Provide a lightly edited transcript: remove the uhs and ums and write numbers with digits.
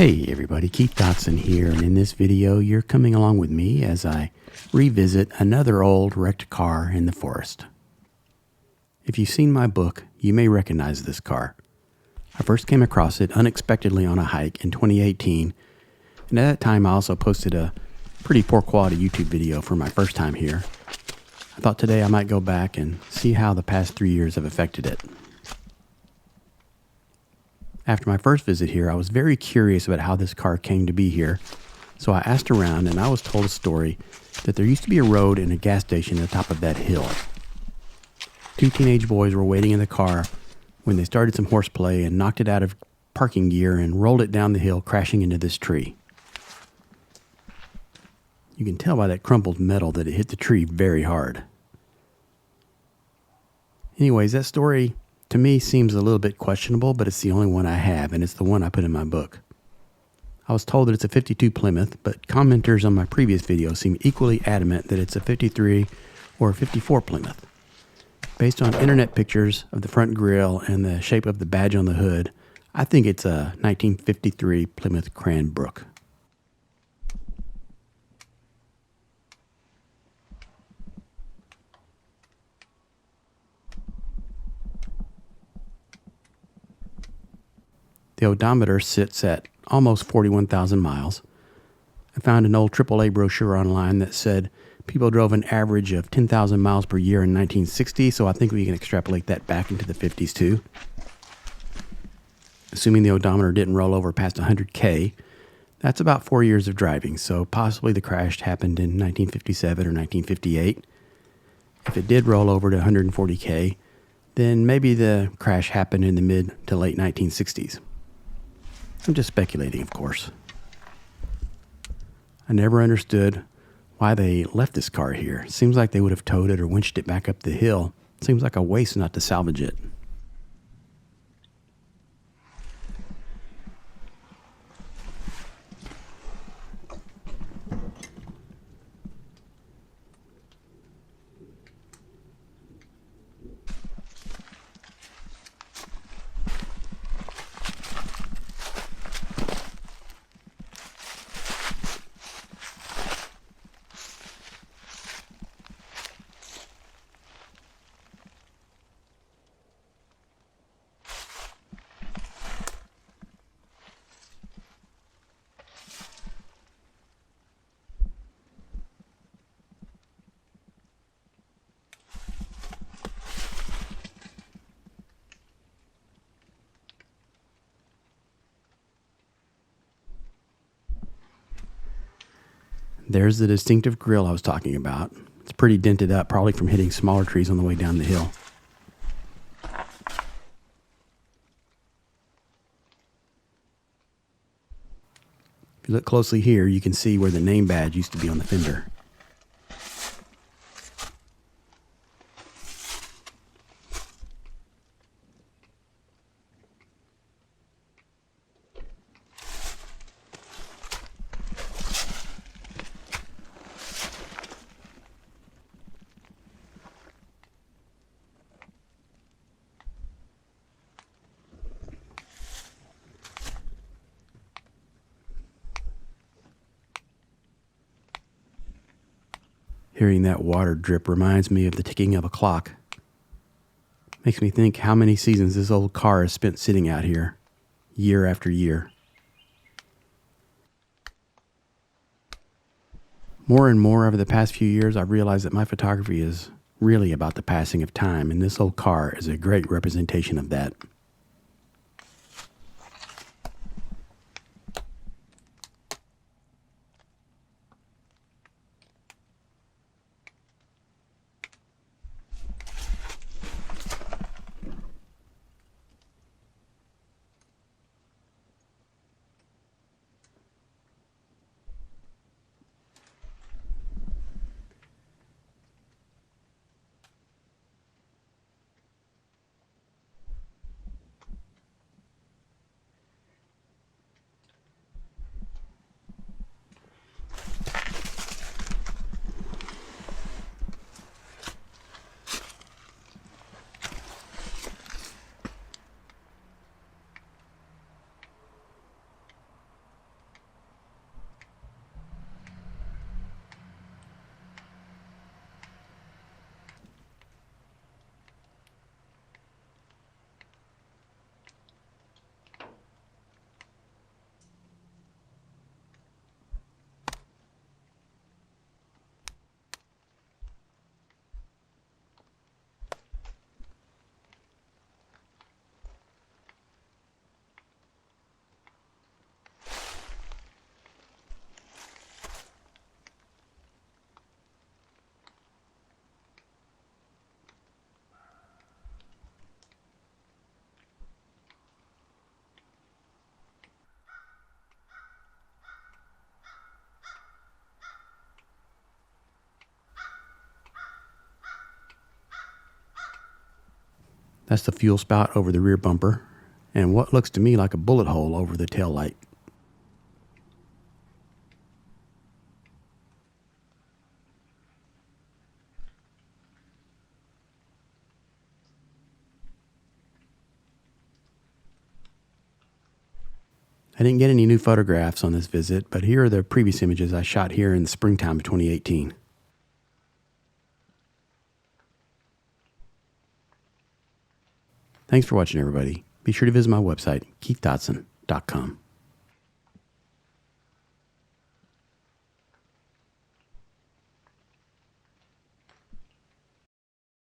Hey everybody, Keith Dotson here, and in this video you're coming along with me as I revisit another old wrecked car in the forest. If you've seen my book, you may recognize this car. I first came across it unexpectedly on a hike in 2018, and at that time I also posted a pretty poor quality YouTube video for my first time here. I thought today I might go back and see how the past 3 years have affected it. After my first visit here, I was very curious about how this car came to be here, so I asked around and I was told a story that there used to be a road and a gas station at the top of that hill. Two teenage boys were waiting in the car when they started some horseplay and knocked it out of parking gear and rolled it down the hill, crashing into this tree. You can tell by that crumpled metal that it hit the tree very hard. Anyways, that story to me seems a little bit questionable, but it's the only one I have, and it's the one I put in my book. I was told that it's a 52 Plymouth, but commenters on my previous video seem equally adamant that it's a 53 or a 54 Plymouth. Based on internet pictures of the front grille and the shape of the badge on the hood, I think it's a 1953 Plymouth Cranbrook. The odometer sits at almost 41,000 miles. I found an old AAA brochure online that said people drove an average of 10,000 miles per year in 1960, so I think we can extrapolate that back into the 50s too. Assuming the odometer didn't roll over past 100K, that's about 4 years of driving, so possibly the crash happened in 1957 or 1958. If it did roll over to 140K, then maybe the crash happened in the mid to late 1960s. I'm just speculating, of course. I never understood why they left this car here. Seems like they would have towed it or winched it back up the hill. Seems like a waste not to salvage it. There's the distinctive grille I was talking about. It's pretty dented up, probably from hitting smaller trees on the way down the hill. If you look closely here, you can see where the name badge used to be on the fender. Hearing that water drip reminds me of the ticking of a clock. Makes me think how many seasons this old car has spent sitting out here, year after year. More and more over the past few years, I've realized that my photography is really about the passing of time, and this old car is a great representation of that. That's the fuel spout over the rear bumper, and what looks to me like a bullet hole over the tail light. I didn't get any new photographs on this visit, but here are the previous images I shot here in the springtime of 2018. Thanks for watching, everybody. Be sure to visit my website, keithdotson.com.